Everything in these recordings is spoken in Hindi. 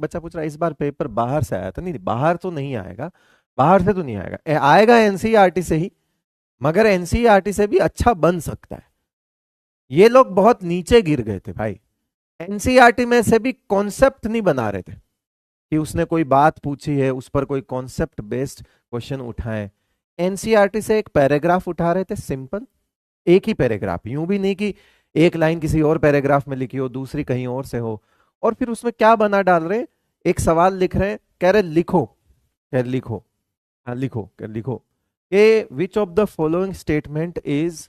बच्चा पूछ रहा है इस बार पेपर बाहर से आया था। नहीं, बाहर तो नहीं आएगा, बाहर से तो नहीं आएगा, आएगा एनसीईआरटी से ही, मगर एनसीईआरटी से भी अच्छा बन सकता है। ये लोग बहुत नीचे गिर गए थे भाई, एनसीईआरटी में से भी कॉन्सेप्ट नहीं बना रहे थे कि उसने कोई बात पूछी है उस पर कोई कॉन्सेप्ट बेस्ड क्वेश्चन उठाएं। एनसीईआरटी से एक पैराग्राफ उठा रहे थे, सिंपल एक ही पैराग्राफ, यूं भी नहीं कि एक लाइन किसी और पैराग्राफ में लिखी हो, दूसरी कहीं और से हो, और फिर उसमें क्या बना डाल रहे, एक सवाल लिख रहे हैं, कह रहे लिखो, कह रहे लिखो, हाँ लिखो, कह रहे लिखो कि which of the following statement is,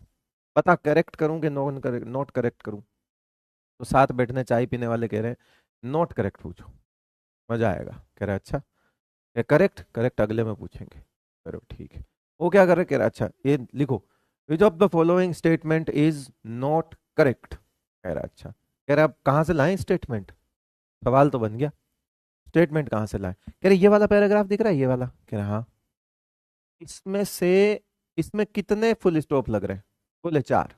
पता करेक्ट करूं कि नॉट करेक्ट करूं। तो साथ बैठने चाय पीने वाले कह रहे हैं नॉट करेक्ट पूछो, मजा आएगा। कह रहे अच्छा, करेक्ट करेक्ट अगले में पूछेंगे। करो ठीक है। वो क्या कर रहे, कह रहे अच्छा ये लिखो, which of the following statement is not correct. कह रहा अच्छा, कह रहा अब कहाँ से लाएं स्टेटमेंट, सवाल तो बन गया, स्टेटमेंट कहाँ से लाएं। कह रहे ये वाला पैराग्राफ दिख रहा है, ये वाला। कह रहा हाँ, इसमें से इसमें कितने फुल स्टॉप लग रहे हैं, बोले 4,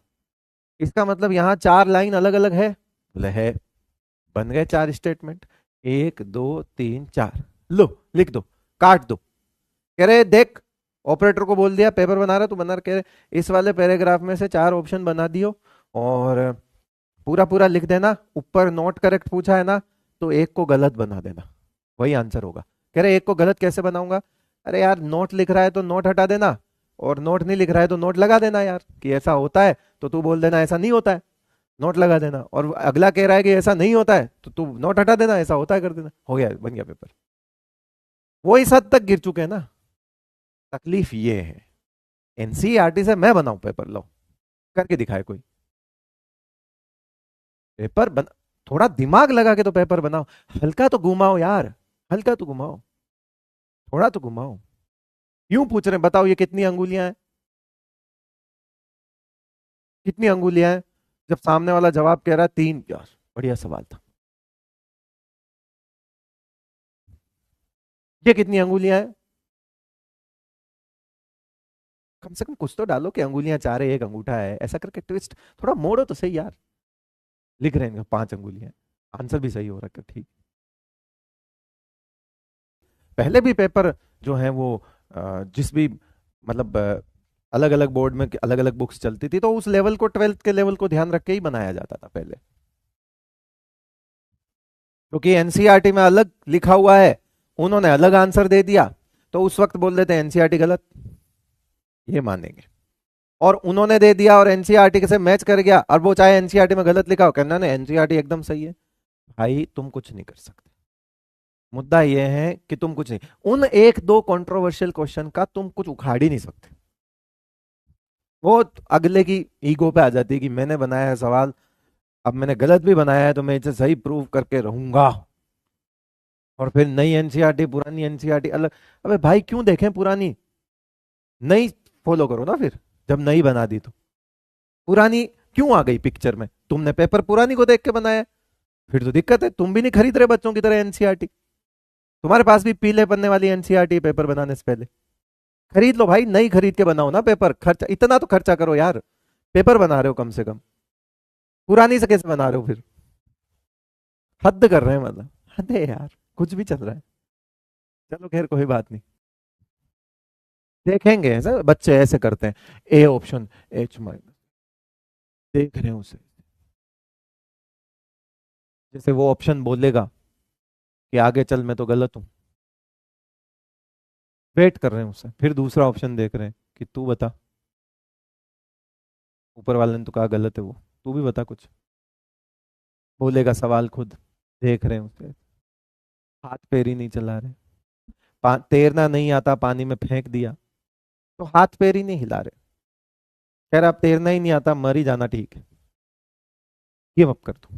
इसका मतलब यहाँ 4 लाइन अलग अलग है, बोले है, बन गए 4 स्टेटमेंट, 1 2 3 4, लो लिख दो, काट दो। कह रहे देख, ऑपरेटर को बोल दिया पेपर बना रहा, तो बना रहा, कह रहे इस वाले पैराग्राफ में से 4 ऑप्शन बना दियो और पूरा पूरा लिख देना, ऊपर नॉट करेक्ट पूछा है ना तो एक को गलत बना देना, वही आंसर होगा। कह रहे एक को गलत कैसे बनाऊंगा, अरे यार नोट लिख रहा है तो नोट हटा देना, और नोट नहीं लिख रहा है तो नोट लगा देना यार, कि ऐसा होता है तो तू बोल देना ऐसा नहीं होता है, नोट लगा देना, और अगला कह रहा है कि ऐसा नहीं होता है तो तू नोट हटा देना, ऐसा होता है कर देना, हो गया, बन गया पेपर। वो इस हद तक गिर चुके हैं ना। तकलीफ ये है, एनसीईआरटी से मैं बनाऊं पेपर, लो करके दिखाए कोई पेपर बना, थोड़ा दिमाग लगा के तो पेपर बनाओ, हल्का तो घुमाओ यार, हल्का तो घुमाओ, थोड़ा तो घुमाओ। यूं पूछ रहे हैं बताओ ये कितनी अंगुलियां हैं, कितनी अंगुलियां हैं, जब सामने वाला जवाब कह रहा है 3, यार बढ़िया सवाल था, ये कितनी अंगुलियां हैं, कम से कम कुछ तो डालो कि अंगुलियां 4 है, एक अंगूठा है, ऐसा करके ट्विस्ट थोड़ा मोड़ो तो सही यार। लिख रहे हैं 5 अंगुलियां, आंसर भी सही हो रहा है, ठीक। पहले भी पेपर जो है वो जिस भी मतलब अलग अलग बोर्ड में अलग अलग बुक्स चलती थी, तो उस लेवल को 12th के लेवल को ध्यान रख के ही बनाया जाता था पहले, क्योंकि एनसीईआरटी में अलग लिखा हुआ है, उन्होंने अलग आंसर दे दिया, तो उस वक्त बोल देते हैं एनसीईआरटी गलत, ये मानेंगे। और उन्होंने दे दिया और एनसीईआरटी से मैच कर गया, और वो चाहे एनसीईआरटी में गलत लिखा हो, कहना ना एनसीईआरटी एकदम सही है, भाई तुम कुछ नहीं कर सकते। मुद्दा यह है कि तुम कुछ नहीं, उन 1-2 कंट्रोवर्शियल क्वेश्चन का तुम कुछ उखाड़ ही नहीं सकते, वो अगले की ईगो पे आ जाती है कि मैंने बनाया है सवाल, अब मैंने गलत भी बनाया है तो मैं इसे सही प्रूव करके रहूंगा। और फिर नई एनसीईआरटी पुरानी एनसीईआरटी अलग, अबे भाई क्यों देखें पुरानी, नई फॉलो करो ना फिर, जब नई बना दी तो पुरानी क्यों आ गई पिक्चर में, तुमने पेपर पुरानी को देख के बनाया, फिर तो दिक्कत है, तुम भी नहीं खरीद रहे बच्चों की तरह एनसीईआरटी, तुम्हारे पास भी पीले पन्ने वाली एनसीईआरटी पेपर बनाने से पहले, खरीद लो भाई, नई खरीद के बनाओ ना पेपर, खर्चा इतना तो खर्चा करो यार, पेपर बना रहे हो कम से कम, पुरानी से कैसे बना रहे हो फिर, हद कर रहे हैं मतलब, हद है यार, कुछ भी चल रहा है। चलो खैर कोई बात नहीं, देखेंगे ऐसा बच्चे ऐसे करते हैं, ए ऑप्शन एच माइनस, देख रहे हैं उसे, जैसे वो ऑप्शन बोलेगा कि आगे चल मैं तो गलत हूं, वेट कर रहे हैं उससे, फिर दूसरा ऑप्शन देख रहे हैं कि तू बता, ऊपर वाले ने तो कहा गलत है वो, तू भी बता कुछ, बोलेगा सवाल खुद, देख रहे हैं उसे, हाथ पैर ही नहीं चला रहे, तैरना नहीं आता पानी में फेंक दिया तो हाथ पैर ही नहीं हिला रहे, कह रहा अब तैरना ही नहीं आता मर ही जाना ठीक है, गिव अप कर दो,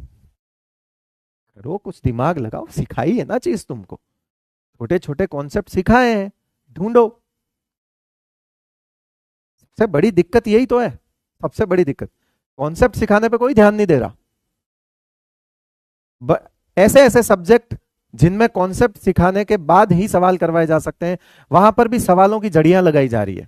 करो कुछ दिमाग लगाओ, सिखाई है ना चीज तुमको, छोटे छोटे कॉन्सेप्ट सिखाए हैं, ढूंढो। सबसे बड़ी दिक्कत यही तो है, सबसे बड़ी दिक्कत, कॉन्सेप्ट सिखाने पे कोई ध्यान नहीं दे रहा। ऐसे ऐसे सब्जेक्ट जिनमें कॉन्सेप्ट सिखाने के बाद ही सवाल करवाए जा सकते हैं, वहां पर भी सवालों की जड़ियां लगाई जा रही है,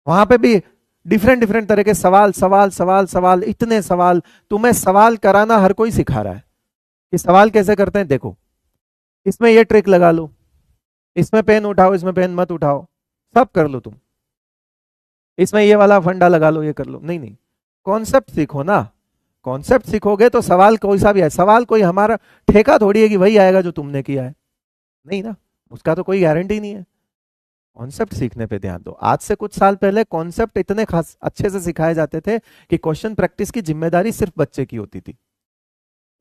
वहां पे भी डिफरेंट डिफरेंट तरह के सवाल सवाल सवाल सवाल, इतने सवाल, तुम्हें सवाल कराना हर कोई सिखा रहा है, कि सवाल कैसे करते हैं। देखो, इसमें ये ट्रिक लगा लो, इसमें पेन उठाओ, इसमें पेन मत उठाओ, सब कर लो तुम, इसमें ये वाला फंडा लगा लो, ये कर लो। नहीं नहीं, कॉन्सेप्ट सीखो ना। कॉन्सेप्ट सीखोगे तो सवाल कोई सा भी है, सवाल कोई हमारा ठेका थोड़ी है कि वही आएगा जो तुमने किया है, नहीं ना, उसका तो कोई गारंटी नहीं है। कॉन्सेप्ट सीखने पे ध्यान दो। आज से कुछ साल पहले कॉन्सेप्ट इतने खास अच्छे से सिखाए जाते थे कि क्वेश्चन प्रैक्टिस की जिम्मेदारी सिर्फ बच्चे की होती थी।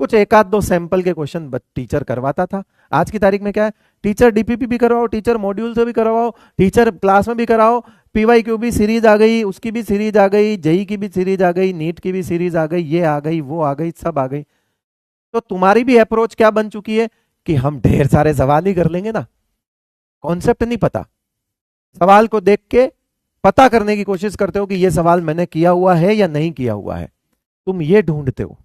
कुछ एक आध दो सैंपल के क्वेश्चन टीचर करवाता था। आज की तारीख में क्या है, टीचर डीपीपी भी करवाओ, टीचर मॉड्यूल से भी करवाओ, टीचर क्लास में भी कराओ, पीवाईक्यू भी सीरीज आ गई, उसकी भी सीरीज आ गई, जेई की भी सीरीज आ गई, नीट की भी सीरीज आ गई, ये आ गई, वो आ गई, सब आ गई। तो तुम्हारी भी अप्रोच क्या बन चुकी है कि हम ढेर सारे सवाल ही कर लेंगे ना, कॉन्सेप्ट नहीं पता। सवाल को देख के पता करने की कोशिश करते हो कि ये सवाल मैंने किया हुआ है या नहीं किया हुआ है। तुम ये ढूंढते हो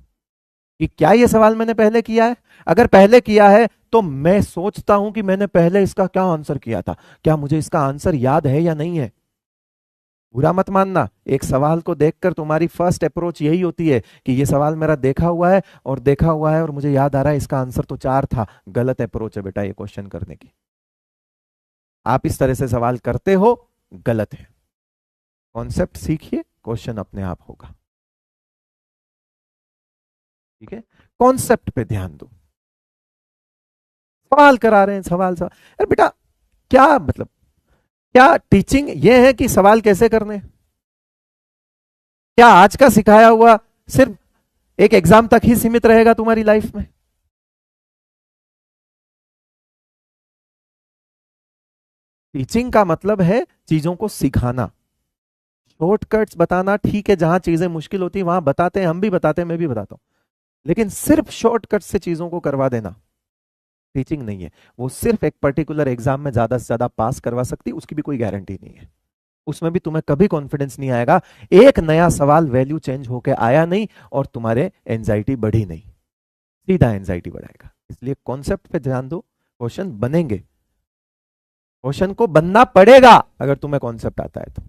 कि क्या ये सवाल मैंने पहले किया है। अगर पहले किया है तो मैं सोचता हूं कि मैंने पहले इसका क्या आंसर किया था, क्या मुझे इसका आंसर याद है या नहीं है। बुरा मत मानना, एक सवाल को देखकर तुम्हारी फर्स्ट अप्रोच यही होती है कि ये सवाल मेरा देखा हुआ है और देखा हुआ है और मुझे याद आ रहा है इसका आंसर तो 4 था। गलत अप्रोच है बेटा ये क्वेश्चन करने की। आप इस तरह से सवाल करते हो, गलत है। कॉन्सेप्ट सीखिए, क्वेश्चन अपने आप होगा। ठीक है, कॉन्सेप्ट पे ध्यान दो। सवाल करा रहे हैं, सवाल सवाल, अरे बेटा क्या मतलब, क्या टीचिंग ये है कि सवाल कैसे करने? क्या आज का सिखाया हुआ सिर्फ एक एग्जाम तक ही सीमित रहेगा तुम्हारी लाइफ में? टीचिंग का मतलब है चीजों को सिखाना। शॉर्टकट्स बताना ठीक है, जहां चीजें मुश्किल होती है वहां बताते हैं, हम भी बताते हैं, मैं भी बताता हूं, लेकिन सिर्फ शॉर्टकट से चीजों को करवा देना टीचिंग नहीं है। वो सिर्फ एक पर्टिकुलर एग्जाम में ज्यादा से ज्यादा पास करवा सकती, उसकी भी कोई गारंटी नहीं है। उसमें भी तुम्हें कभी कॉन्फिडेंस नहीं आएगा। एक नया सवाल वैल्यू चेंज होके आया नहीं और तुम्हारे एंजाइटी बढ़ी नहीं, सीधा एंजाइटी बढ़ाएगा। इसलिए कॉन्सेप्ट पे ध्यान दो, क्वेश्चन बनेंगे, क्वेश्चन को बनना पड़ेगा अगर तुम्हें कॉन्सेप्ट आता है तो।